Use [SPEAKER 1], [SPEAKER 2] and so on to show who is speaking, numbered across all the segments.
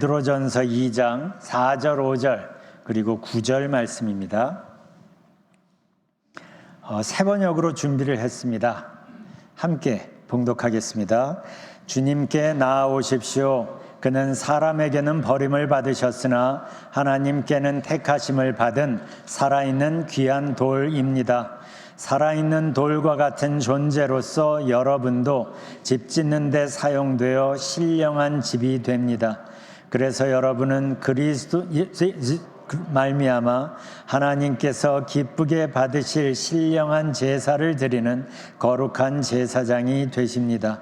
[SPEAKER 1] 베드로전서 2장 4절 5절 그리고 9절 말씀입니다. 세 번역으로 준비를 했습니다. 함께 봉독하겠습니다. 주님께 나아오십시오. 그는 사람에게는 버림을 받으셨으나 하나님께는 택하심을 받은 살아있는 귀한 돌입니다. 살아있는 돌과 같은 존재로서 여러분도 집 짓는 데 사용되어 신령한 집이 됩니다. 그래서 여러분은 그리스도 말미암아 하나님께서 기쁘게 받으실 신령한 제사를 드리는 거룩한 제사장이 되십니다.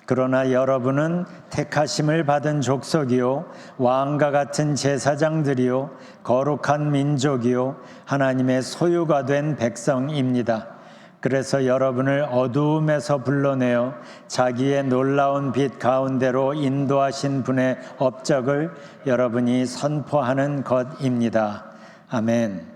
[SPEAKER 1] 그러나 여러분은 택하심을 받은 족속이요 왕과 같은 제사장들이요 거룩한 민족이요 하나님의 소유가 된 백성입니다. 그래서 여러분을 어두움에서 불러내어 자기의 놀라운 빛 가운데로 인도하신 분의 업적을 여러분이 선포하는 것입니다. 아멘.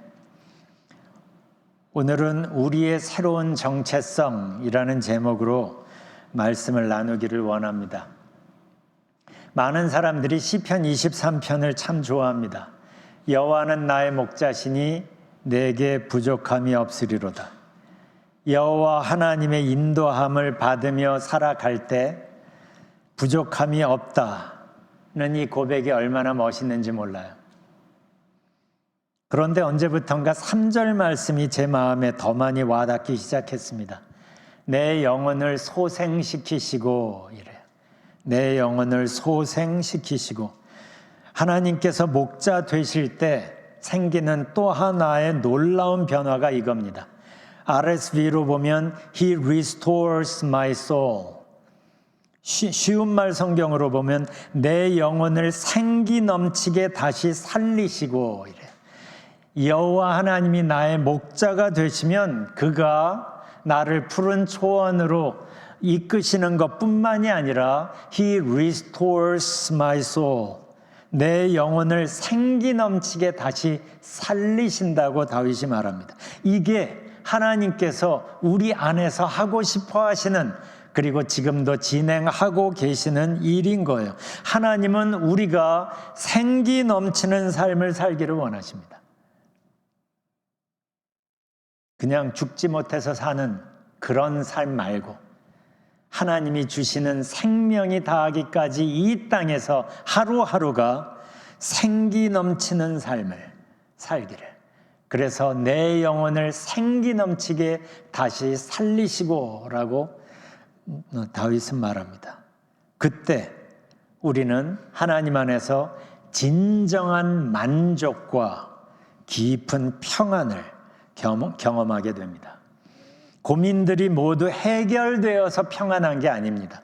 [SPEAKER 1] 오늘은 우리의 새로운 정체성이라는 제목으로 말씀을 나누기를 원합니다. 많은 사람들이 시편 23편을 참 좋아합니다. 여호와는 나의 목자시니 내게 부족함이 없으리로다. 여호와 하나님의 인도함을 받으며 살아갈 때 부족함이 없다는 이 고백이 얼마나 멋있는지 몰라요. 그런데 언제부턴가 3절 말씀이 제 마음에 더 많이 와닿기 시작했습니다. 내 영혼을 소생시키시고 이래요. 내 영혼을 소생시키시고 하나님께서 목자 되실 때 생기는 또 하나의 놀라운 변화가 이겁니다. RSV로 보면 He restores my soul. 쉬운 말 성경으로 보면 내 영혼을 생기 넘치게 다시 살리시고 이래요. 여호와 하나님이 나의 목자가 되시면 그가 나를 푸른 초원으로 이끄시는 것뿐만이 아니라 He restores my soul. 내 영혼을 생기 넘치게 다시 살리신다고 다윗이 말합니다. 이게 하나님께서 우리 안에서 하고 싶어 하시는 그리고 지금도 진행하고 계시는 일인 거예요. 하나님은 우리가 생기 넘치는 삶을 살기를 원하십니다. 그냥 죽지 못해서 사는 그런 삶 말고 하나님이 주시는 생명이 다하기까지 이 땅에서 하루하루가 생기 넘치는 삶을 살기를. 그래서 내 영혼을 생기 넘치게 다시 살리시고라고 다윗은 말합니다. 그때 우리는 하나님 안에서 진정한 만족과 깊은 평안을 경험하게 됩니다. 고민들이 모두 해결되어서 평안한 게 아닙니다.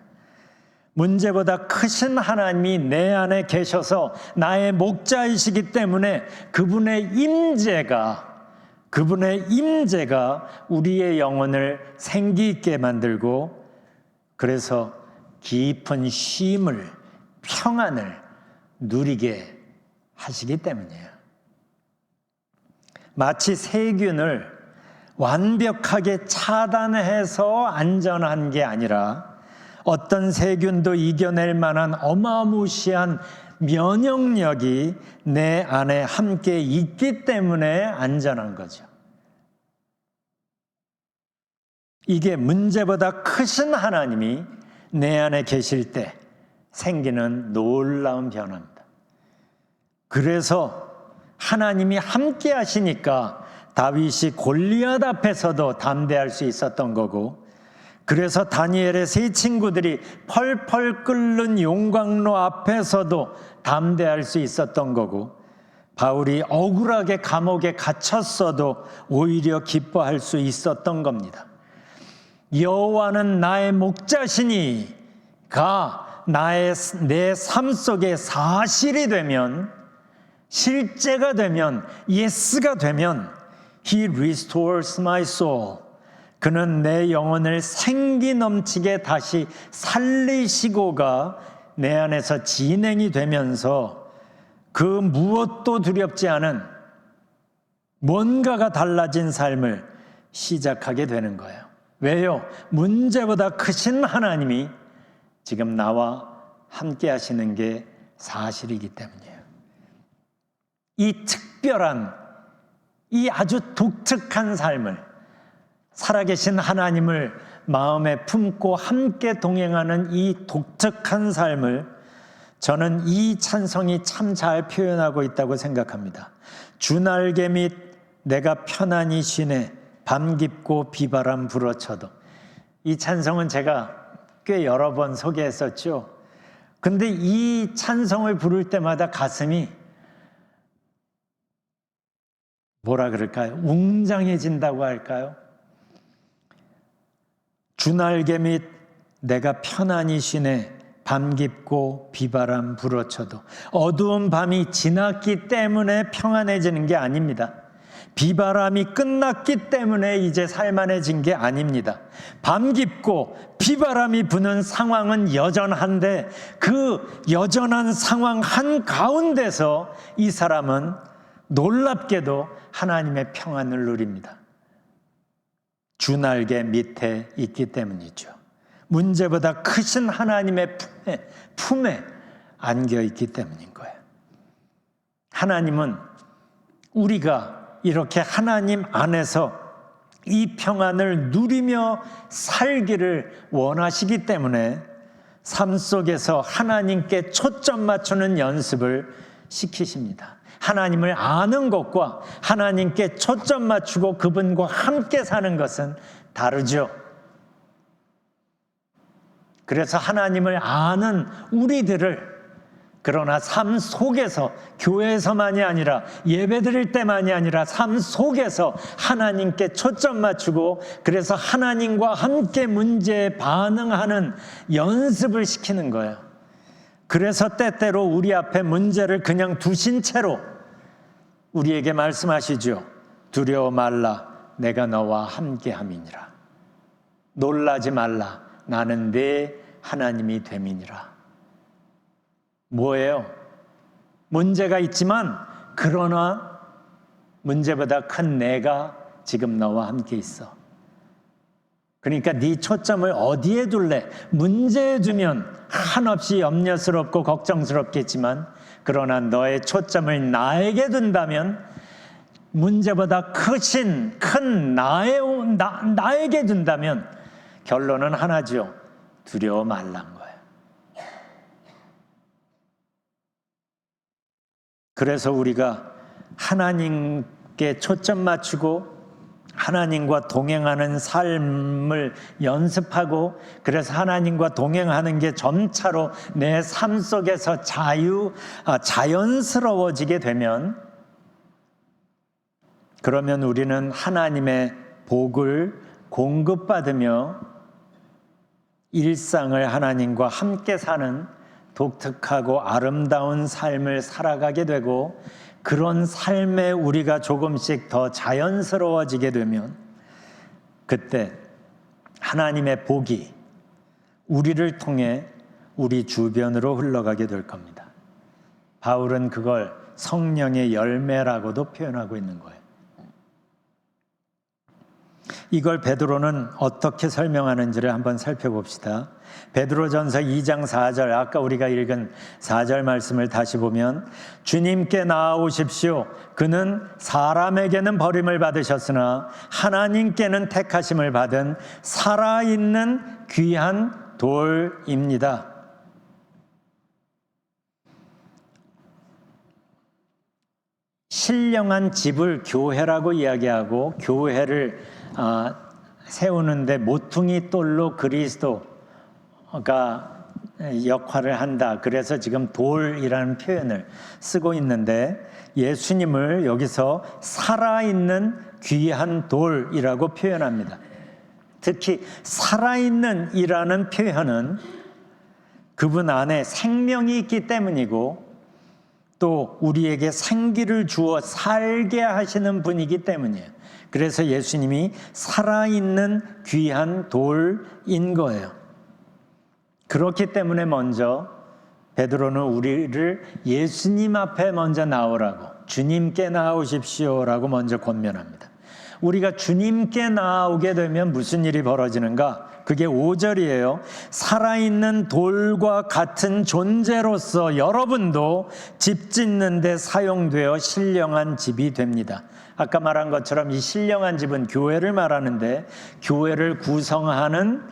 [SPEAKER 1] 문제보다 크신 하나님이 내 안에 계셔서 나의 목자이시기 때문에 그분의 임재가 우리의 영혼을 생기 있게 만들고 그래서 깊은 쉼을, 평안을 누리게 하시기 때문이에요. 마치 세균을 완벽하게 차단해서 안전한 게 아니라 어떤 세균도 이겨낼 만한 어마무시한 면역력이 내 안에 함께 있기 때문에 안전한 거죠. 이게 문제보다 크신 하나님이 내 안에 계실 때 생기는 놀라운 변화입니다. 그래서 하나님이 함께 하시니까 다윗이 골리앗 앞에서도 담대할 수 있었던 거고 그래서 다니엘의 세 친구들이 펄펄 끓는 용광로 앞에서도 담대할 수 있었던 거고 바울이 억울하게 감옥에 갇혔어도 오히려 기뻐할 수 있었던 겁니다. 여호와는 나의 목자시니가 내 삶 속에 사실이 되면 실제가 되면 예스가 되면 He restores my soul. 그는 내 영혼을 생기 넘치게 다시 살리시고가 내 안에서 진행이 되면서 그 무엇도 두렵지 않은 뭔가가 달라진 삶을 시작하게 되는 거예요. 왜요? 문제보다 크신 하나님이 지금 나와 함께 하시는 게 사실이기 때문이에요. 이 특별한, 이 아주 독특한 삶을, 살아계신 하나님을 마음에 품고 함께 동행하는 이 독특한 삶을 저는 이 찬송이 참 잘 표현하고 있다고 생각합니다. 주날개 및 내가 편안히 쉬네 밤 깊고 비바람 불어쳐도. 이 찬송은 제가 꽤 여러 번 소개했었죠. 근데 이 찬송을 부를 때마다 가슴이 뭐라 그럴까요? 웅장해진다고 할까요? 주날개 및 내가 편안히 쉬네 밤 깊고 비바람 불어쳐도. 어두운 밤이 지났기 때문에 평안해지는 게 아닙니다. 비바람이 끝났기 때문에 이제 살만해진 게 아닙니다. 밤 깊고 비바람이 부는 상황은 여전한데 그 여전한 상황 한가운데서 이 사람은 놀랍게도 하나님의 평안을 누립니다. 주날개 밑에 있기 때문이죠. 문제보다 크신 하나님의 품에 안겨 있기 때문인 거예요. 하나님은 우리가 이렇게 하나님 안에서 이 평안을 누리며 살기를 원하시기 때문에 삶 속에서 하나님께 초점 맞추는 연습을 시키십니다. 하나님을 아는 것과 하나님께 초점 맞추고 그분과 함께 사는 것은 다르죠. 그래서 하나님을 아는 우리들을, 그러나 삶 속에서, 교회에서만이 아니라 예배드릴 때만이 아니라 삶 속에서 하나님께 초점 맞추고 그래서 하나님과 함께 문제에 반응하는 연습을 시키는 거예요. 그래서 때때로 우리 앞에 문제를 그냥 두신 채로 우리에게 말씀하시죠. 두려워 말라, 내가 너와 함께함이니라. 놀라지 말라, 나는 네 하나님이 됨이니라. 뭐예요? 문제가 있지만 그러나 문제보다 큰 내가 지금 너와 함께 있어. 그러니까 네 초점을 어디에 둘래? 문제에 두면 한없이 염려스럽고 걱정스럽겠지만 그러나 너의 초점을 나에게 둔다면, 문제보다 크신 큰 나에게 둔다면 결론은 하나죠. 두려워 말란 거예요. 그래서 우리가 하나님께 초점 맞추고 하나님과 동행하는 삶을 연습하고, 그래서 하나님과 동행하는 게 점차로 내 삶 속에서 자연스러워지게 되면, 그러면 우리는 하나님의 복을 공급받으며 일상을 하나님과 함께 사는 독특하고 아름다운 삶을 살아가게 되고, 그런 삶에 우리가 조금씩 더 자연스러워지게 되면 그때 하나님의 복이 우리를 통해 우리 주변으로 흘러가게 될 겁니다. 바울은 그걸 성령의 열매라고도 표현하고 있는 거예요. 이걸 베드로는 어떻게 설명하는지를 한번 살펴봅시다. 베드로전서 2장 4절, 아까 우리가 읽은 4절 말씀을 다시 보면, 주님께 나아오십시오. 그는 사람에게는 버림을 받으셨으나 하나님께는 택하심을 받은 살아있는 귀한 돌입니다. 신령한 집을 교회라고 이야기하고, 교회를 세우는데 모퉁이 돌로 그리스도가 역할을 한다. 그래서 지금 돌이라는 표현을 쓰고 있는데, 예수님을 여기서 살아있는 귀한 돌이라고 표현합니다. 특히 살아있는 이라는 표현은 그분 안에 생명이 있기 때문이고, 또 우리에게 생기를 주어 살게 하시는 분이기 때문이에요. 그래서 예수님이 살아있는 귀한 돌인 거예요. 그렇기 때문에 먼저 베드로는 우리를 예수님 앞에 먼저 나오라고, 주님께 나오십시오라고 먼저 권면합니다. 우리가 주님께 나아오게 되면 무슨 일이 벌어지는가? 그게 5절이에요. 살아있는 돌과 같은 존재로서 여러분도 집 짓는 데 사용되어 신령한 집이 됩니다. 아까 말한 것처럼 이 신령한 집은 교회를 말하는데 교회를 구성하는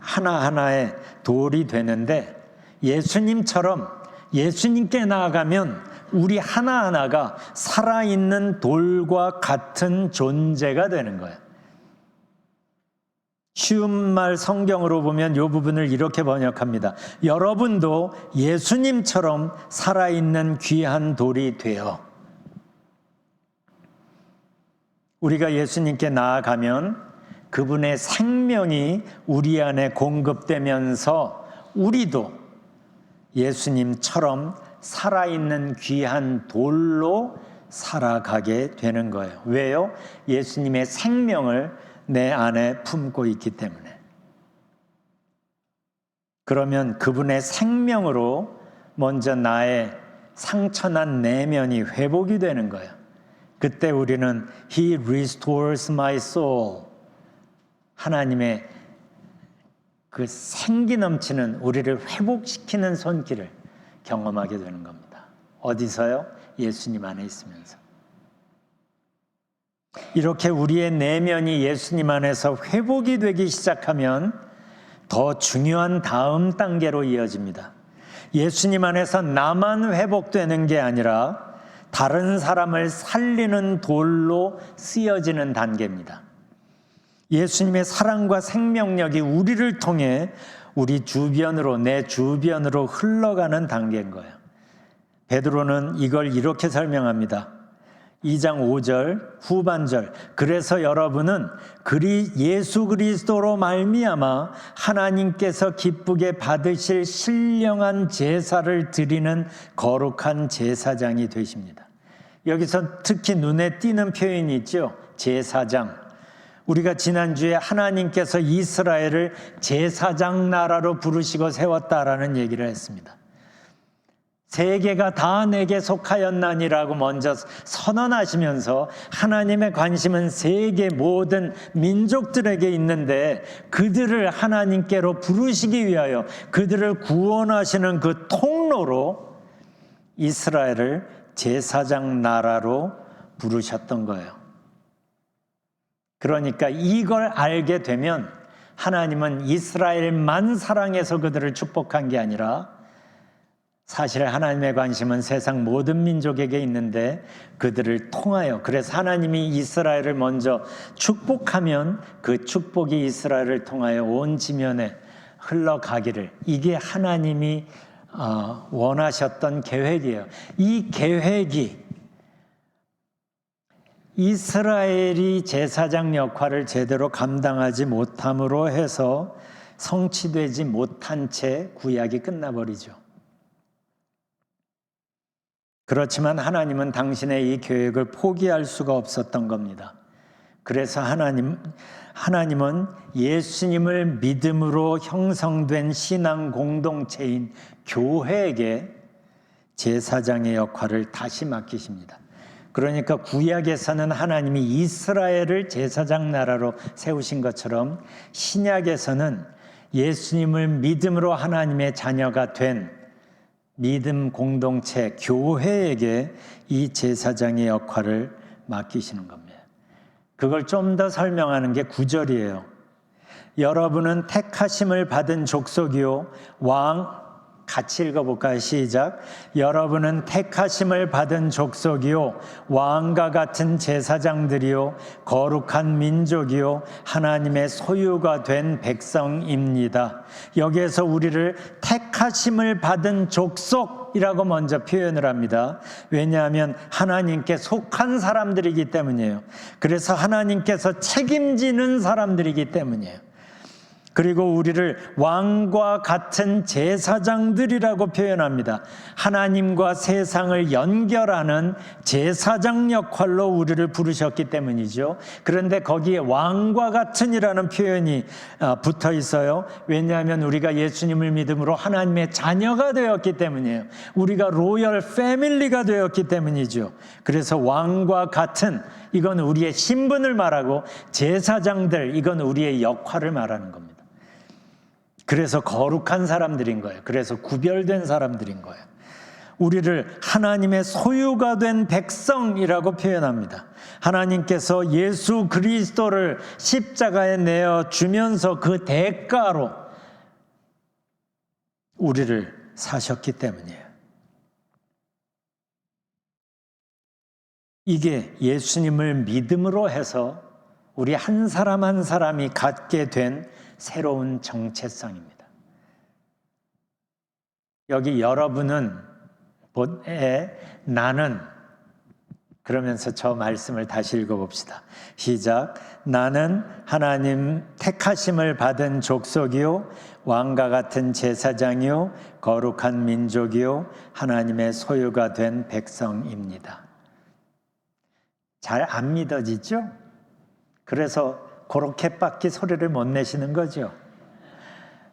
[SPEAKER 1] 하나하나의 돌이 되는데 예수님처럼 예수님께 나아가면 우리 하나하나가 살아있는 돌과 같은 존재가 되는 거예요. 쉬운 말 성경으로 보면 이 부분을 이렇게 번역합니다. 여러분도 예수님처럼 살아있는 귀한 돌이 되어 우리가 예수님께 나아가면 그분의 생명이 우리 안에 공급되면서 우리도 예수님처럼 살아있는 귀한 돌로 살아가게 되는 거예요. 왜요? 예수님의 생명을 내 안에 품고 있기 때문에. 그러면 그분의 생명으로 먼저 나의 상처난 내면이 회복이 되는 거예요. 그때 우리는 He restores my soul. 하나님의 그 생기 넘치는 우리를 회복시키는 손길을 경험하게 되는 겁니다. 어디서요? 예수님 안에 있으면서. 이렇게 우리의 내면이 예수님 안에서 회복이 되기 시작하면 더 중요한 다음 단계로 이어집니다. 예수님 안에서 나만 회복되는 게 아니라 다른 사람을 살리는 돌로 쓰여지는 단계입니다. 예수님의 사랑과 생명력이 우리를 통해 우리 주변으로, 내 주변으로 흘러가는 단계인 거예요. 베드로는 이걸 이렇게 설명합니다. 2장 5절 후반절, 그래서 여러분은 예수 그리스도로 말미암아 하나님께서 기쁘게 받으실 신령한 제사를 드리는 거룩한 제사장이 되십니다. 여기서 특히 눈에 띄는 표현이 있죠. 제사장. 우리가 지난주에 하나님께서 이스라엘을 제사장 나라로 부르시고 세웠다라는 얘기를 했습니다. 세계가 다 내게 속하였나니라고 먼저 선언하시면서 하나님의 관심은 세계 모든 민족들에게 있는데 그들을 하나님께로 부르시기 위하여 그들을 구원하시는 그 통로로 이스라엘을 제사장 나라로 부르셨던 거예요. 그러니까 이걸 알게 되면 하나님은 이스라엘만 사랑해서 그들을 축복한 게 아니라 사실 하나님의 관심은 세상 모든 민족에게 있는데 그들을 통하여, 그래서 하나님이 이스라엘을 먼저 축복하면 그 축복이 이스라엘을 통하여 온 지면에 흘러가기를, 이게 하나님이 원하셨던 계획이에요. 이 계획이 이스라엘이 제사장 역할을 제대로 감당하지 못함으로 해서 성취되지 못한 채 구약이 끝나버리죠. 그렇지만 하나님은 당신의 이 계획을 포기할 수가 없었던 겁니다. 그래서 하나님은 예수님을 믿음으로 형성된 신앙 공동체인 교회에게 제사장의 역할을 다시 맡기십니다. 그러니까 구약에서는 하나님이 이스라엘을 제사장 나라로 세우신 것처럼 신약에서는 예수님을 믿음으로 하나님의 자녀가 된 믿음 공동체 교회에게 이 제사장의 역할을 맡기시는 겁니다. 그걸 좀 더 설명하는 게 9절이에요. 여러분은 택하심을 받은 족속이요 같이 읽어볼까요? 시작. 여러분은 택하심을 받은 족속이요 왕과 같은 제사장들이요 거룩한 민족이요 하나님의 소유가 된 백성입니다. 여기에서 우리를 택하심을 받은 족속이라고 먼저 표현을 합니다. 왜냐하면 하나님께 속한 사람들이기 때문이에요. 그래서 하나님께서 책임지는 사람들이기 때문이에요. 그리고 우리를 왕과 같은 제사장들이라고 표현합니다. 하나님과 세상을 연결하는 제사장 역할로 우리를 부르셨기 때문이죠. 그런데 거기에 왕과 같은이라는 표현이 붙어 있어요. 왜냐하면 우리가 예수님을 믿음으로 하나님의 자녀가 되었기 때문이에요. 우리가 로열 패밀리가 되었기 때문이죠. 그래서 왕과 같은, 이건 우리의 신분을 말하고, 제사장들, 이건 우리의 역할을 말하는 겁니다. 그래서 거룩한 사람들인 거예요. 그래서 구별된 사람들인 거예요. 우리를 하나님의 소유가 된 백성이라고 표현합니다. 하나님께서 예수 그리스도를 십자가에 내어 주면서 그 대가로 우리를 사셨기 때문이에요. 이게 예수님을 믿음으로 해서 우리 한 사람 한 사람이 갖게 된 새로운 정체성입니다. 여기 여러분은 나는, 그러면서 저 말씀을 다시 읽어봅시다. 시작. 나는 하나님 택하심을 받은 족속이요 왕과 같은 제사장이요 거룩한 민족이요 하나님의 소유가 된 백성입니다. 잘 안 믿어지죠? 그래서 그렇게밖에 소리를 못 내시는 거죠.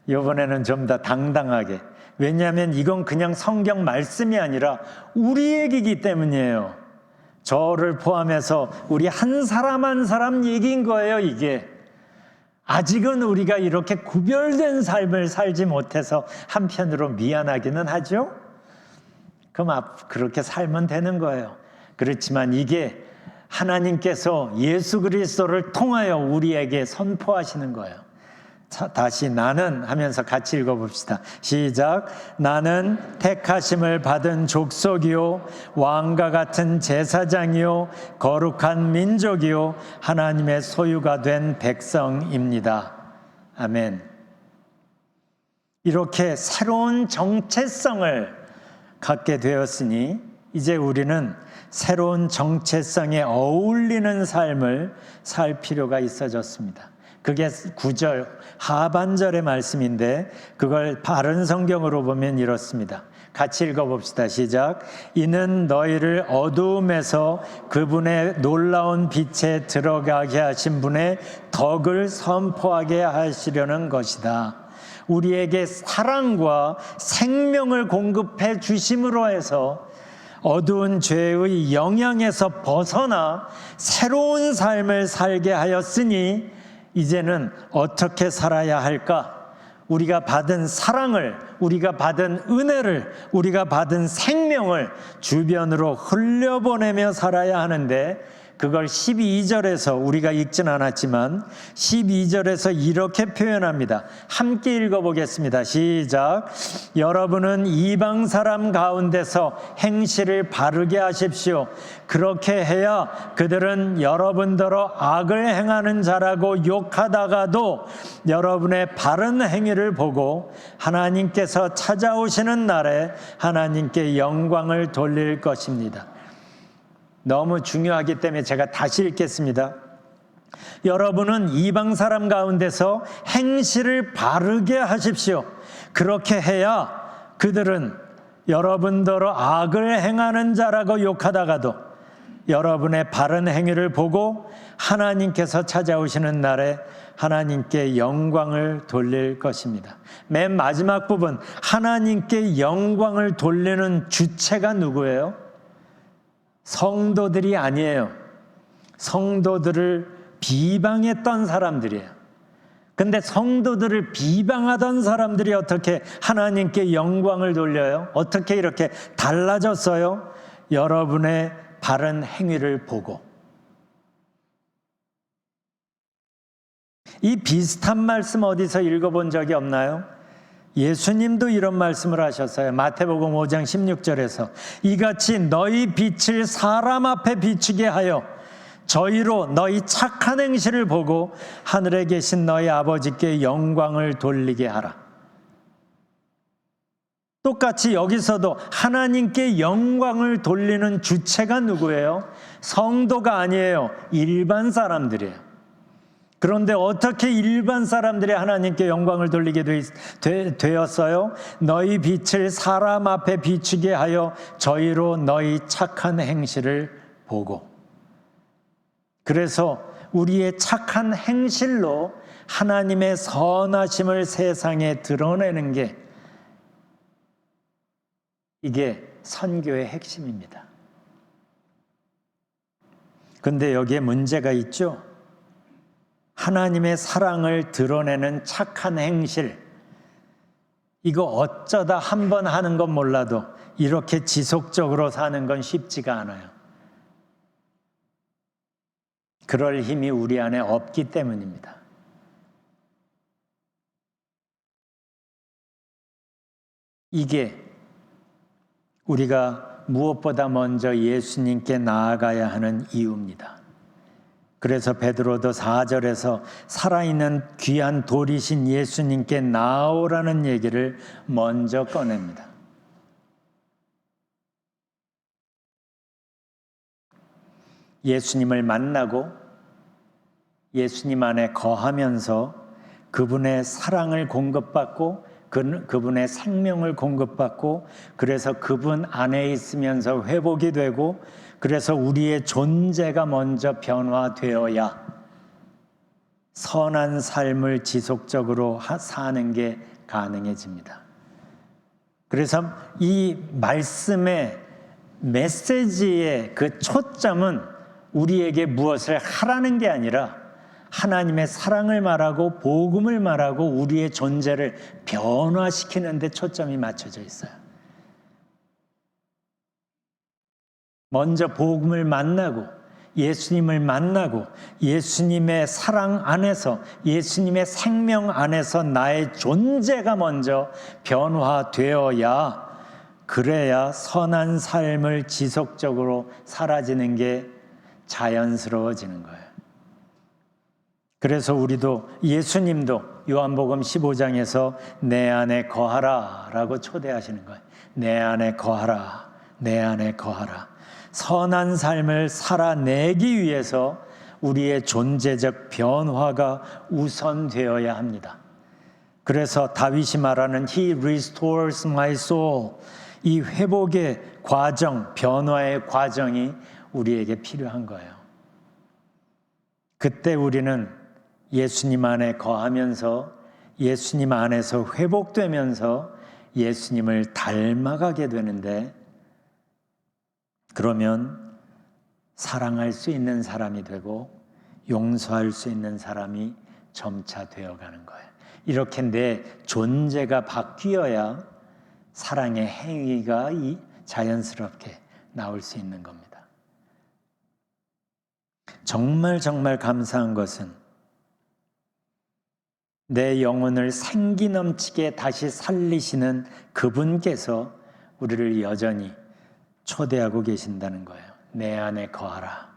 [SPEAKER 1] 이번에는 좀 더 당당하게. 왜냐하면 이건 그냥 성경 말씀이 아니라 우리 얘기이기 때문이에요. 저를 포함해서 우리 한 사람 한 사람 얘기인 거예요, 이게. 아직은 우리가 이렇게 구별된 삶을 살지 못해서 한편으로 미안하기는 하죠. 그럼 그렇게 살면 되는 거예요. 그렇지만 이게 하나님께서 예수 그리스도를 통하여 우리에게 선포하시는 거예요. 다시 나는 하면서 같이 읽어봅시다. 시작. 나는 택하심을 받은 족속이요 왕과 같은 제사장이요 거룩한 민족이요 하나님의 소유가 된 백성입니다. 아멘. 이렇게 새로운 정체성을 갖게 되었으니 이제 우리는 새로운 정체성에 어울리는 삶을 살 필요가 있어졌습니다. 그게 9절 하반절의 말씀인데 그걸 바른 성경으로 보면 이렇습니다. 같이 읽어봅시다. 시작. 이는 너희를 어두움에서 그분의 놀라운 빛에 들어가게 하신 분의 덕을 선포하게 하시려는 것이다. 우리에게 사랑과 생명을 공급해 주심으로 해서 어두운 죄의 영향에서 벗어나 새로운 삶을 살게 하였으니 이제는 어떻게 살아야 할까? 우리가 받은 사랑을, 우리가 받은 은혜를, 우리가 받은 생명을 주변으로 흘려보내며 살아야 하는데 그걸 12절에서 우리가 읽진 않았지만 12절에서 이렇게 표현합니다. 함께 읽어보겠습니다. 시작. 여러분은 이방 사람 가운데서 행실을 바르게 하십시오. 그렇게 해야 그들은 여러분더러 악을 행하는 자라고 욕하다가도 여러분의 바른 행위를 보고 하나님께서 찾아오시는 날에 하나님께 영광을 돌릴 것입니다. 너무 중요하기 때문에 제가 다시 읽겠습니다. 여러분은 이방 사람 가운데서 행실을 바르게 하십시오. 그렇게 해야 그들은 여러분더러 악을 행하는 자라고 욕하다가도 여러분의 바른 행위를 보고 하나님께서 찾아오시는 날에 하나님께 영광을 돌릴 것입니다. 맨 마지막 부분, 하나님께 영광을 돌리는 주체가 누구예요? 성도들이 아니에요. 성도들을 비방했던 사람들이에요. 근데 성도들을 비방하던 사람들이 어떻게 하나님께 영광을 돌려요? 어떻게 이렇게 달라졌어요? 여러분의 바른 행위를 보고. 이 비슷한 말씀 어디서 읽어본 적이 없나요? 예수님도 이런 말씀을 하셨어요. 마태복음 5장 16절에서 이같이 너희 빛을 사람 앞에 비추게 하여 저희로 너희 착한 행실을 보고 하늘에 계신 너희 아버지께 영광을 돌리게 하라. 똑같이 여기서도 하나님께 영광을 돌리는 주체가 누구예요? 성도가 아니에요. 일반 사람들이에요. 그런데 어떻게 일반 사람들이 하나님께 영광을 돌리게 되었어요? 너희 빛을 사람 앞에 비추게 하여 저희로 너희 착한 행실을 보고. 그래서 우리의 착한 행실로 하나님의 선하심을 세상에 드러내는 게 이게 선교의 핵심입니다. 근데 여기에 문제가 있죠. 하나님의 사랑을 드러내는 착한 행실, 이거 어쩌다 한 번 하는 건 몰라도 이렇게 지속적으로 사는 건 쉽지가 않아요. 그럴 힘이 우리 안에 없기 때문입니다. 이게 우리가 무엇보다 먼저 예수님께 나아가야 하는 이유입니다. 그래서 베드로도 4절에서 살아있는 귀한 돌이신 예수님께 나오라는 얘기를 먼저 꺼냅니다. 예수님을 만나고 예수님 안에 거하면서 그분의 사랑을 공급받고 그분의 생명을 공급받고, 그래서 그분 안에 있으면서 회복이 되고, 그래서 우리의 존재가 먼저 변화되어야 선한 삶을 지속적으로 사는 게 가능해집니다. 그래서 이 말씀의 메시지의 그 초점은 우리에게 무엇을 하라는 게 아니라 하나님의 사랑을 말하고 복음을 말하고 우리의 존재를 변화시키는 데 초점이 맞춰져 있어요. 먼저 복음을 만나고 예수님을 만나고 예수님의 사랑 안에서 예수님의 생명 안에서 나의 존재가 먼저 변화되어야, 그래야 선한 삶을 지속적으로 사라지는 게 자연스러워지는 거예요. 그래서 우리도 예수님도 요한복음 15장에서 내 안에 거하라 라고 초대하시는 거예요. 내 안에 거하라, 내 안에 거하라. 선한 삶을 살아내기 위해서 우리의 존재적 변화가 우선되어야 합니다. 그래서 다윗이 말하는 He restores my soul, 이 회복의 과정, 변화의 과정이 우리에게 필요한 거예요. 그때 우리는 예수님 안에 거하면서 예수님 안에서 회복되면서 예수님을 닮아가게 되는데, 그러면 사랑할 수 있는 사람이 되고 용서할 수 있는 사람이 점차 되어가는 거예요. 이렇게 내 존재가 바뀌어야 사랑의 행위가 자연스럽게 나올 수 있는 겁니다. 정말 감사한 것은 내 영혼을 생기 넘치게 다시 살리시는 그분께서 우리를 여전히 초대하고 계신다는 거예요. 내 안에 거하라,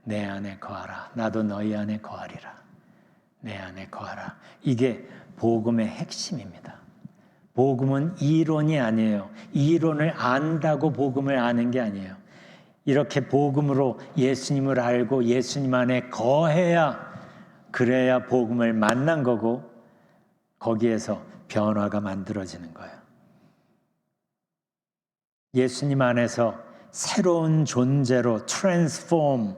[SPEAKER 1] 내 안에 거하라. 나도 너희 안에 거하리라. 내 안에 거하라. 이게 복음의 핵심입니다. 복음은 이론이 아니에요. 이론을 안다고 복음을 아는 게 아니에요. 이렇게 복음으로 예수님을 알고 예수님 안에 거해야, 그래야 복음을 만난 거고 거기에서 변화가 만들어지는 거예요. 예수님 안에서 새로운 존재로 트랜스폼,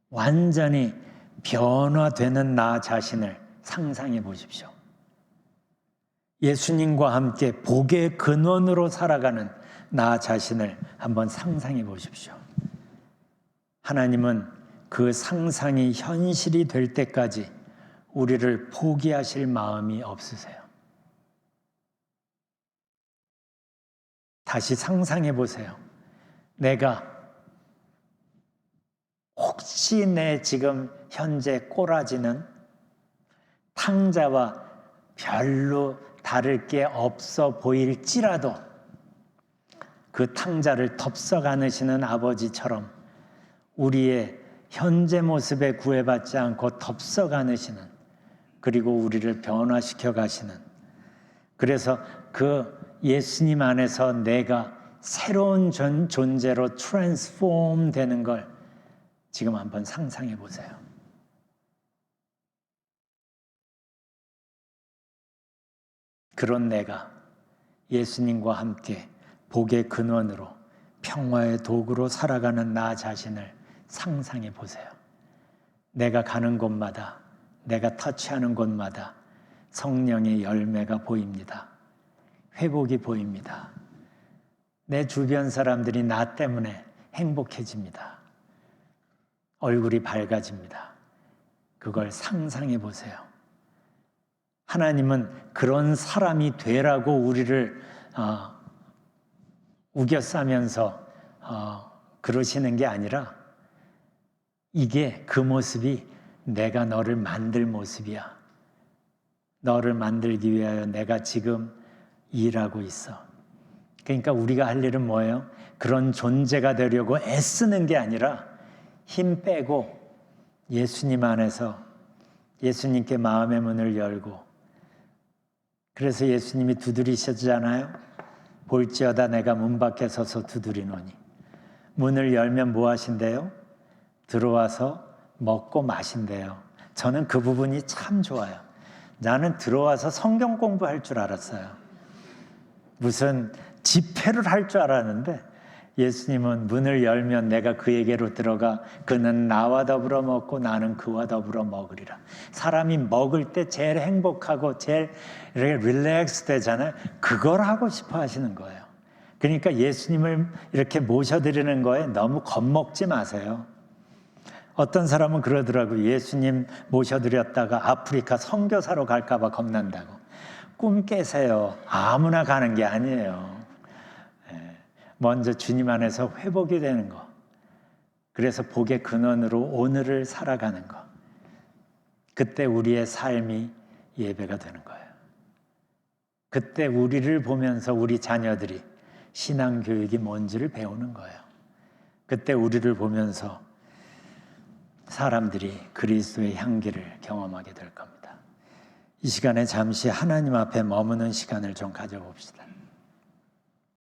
[SPEAKER 1] 완전히 변화되는 나 자신을 상상해 보십시오. 예수님과 함께 복의 근원으로 살아가는 나 자신을 한번 상상해 보십시오. 하나님은 그 상상이 현실이 될 때까지 우리를 포기하실 마음이 없으세요. 다시 상상해 보세요. 내가 혹시 내 지금 현재 꼬라지는 탕자와 별로 다를 게 없어 보일지라도 그 탕자를 덥석 안으시는 아버지처럼 우리의 현재 모습에 구애받지 않고 덥석 안으시는, 그리고 우리를 변화시켜 가시는, 그래서 그 예수님 안에서 내가 새로운 존재로 트랜스폼 되는 걸 지금 한번 상상해 보세요. 그런 내가 예수님과 함께 복의 근원으로 평화의 도구로 살아가는 나 자신을 상상해 보세요. 내가 가는 곳마다, 내가 터치하는 곳마다 성령의 열매가 보입니다. 회복이 보입니다. 내 주변 사람들이 나 때문에 행복해집니다. 얼굴이 밝아집니다. 그걸 상상해 보세요. 하나님은 그런 사람이 되라고 우리를 우겨싸면서 그러시는 게 아니라 이게 그 모습이 내가 너를 만들 모습이야. 너를 만들기 위하여 내가 지금 일하고 있어. 그러니까 우리가 할 일은 뭐예요? 그런 존재가 되려고 애쓰는 게 아니라 힘 빼고 예수님 안에서 예수님께 마음의 문을 열고, 그래서 예수님이 두드리셨잖아요. 볼지어다 내가 문 밖에 서서 두드리노니. 문을 열면 뭐 하신대요? 들어와서 먹고 마신대요. 저는 그 부분이 참 좋아요. 나는 들어와서 성경 공부할 줄 알았어요. 무슨 집회를 할 줄 알았는데 예수님은 문을 열면 내가 그에게로 들어가 그는 나와 더불어 먹고 나는 그와 더불어 먹으리라. 사람이 먹을 때 제일 행복하고 제일 릴렉스 되잖아요. 그걸 하고 싶어 하시는 거예요. 그러니까 예수님을 이렇게 모셔드리는 거에 너무 겁먹지 마세요. 어떤 사람은 그러더라고요. 예수님 모셔드렸다가 아프리카 선교사로 갈까 봐 겁난다고. 꿈 깨세요. 아무나 가는 게 아니에요. 먼저 주님 안에서 회복이 되는 거. 그래서 복의 근원으로 오늘을 살아가는 거. 그때 우리의 삶이 예배가 되는 거예요. 그때 우리를 보면서 우리 자녀들이 신앙교육이 뭔지를 배우는 거예요. 그때 우리를 보면서 사람들이 그리스도의 향기를 경험하게 될 겁니다. 이 시간에 잠시 하나님 앞에 머무는 시간을 좀 가져봅시다.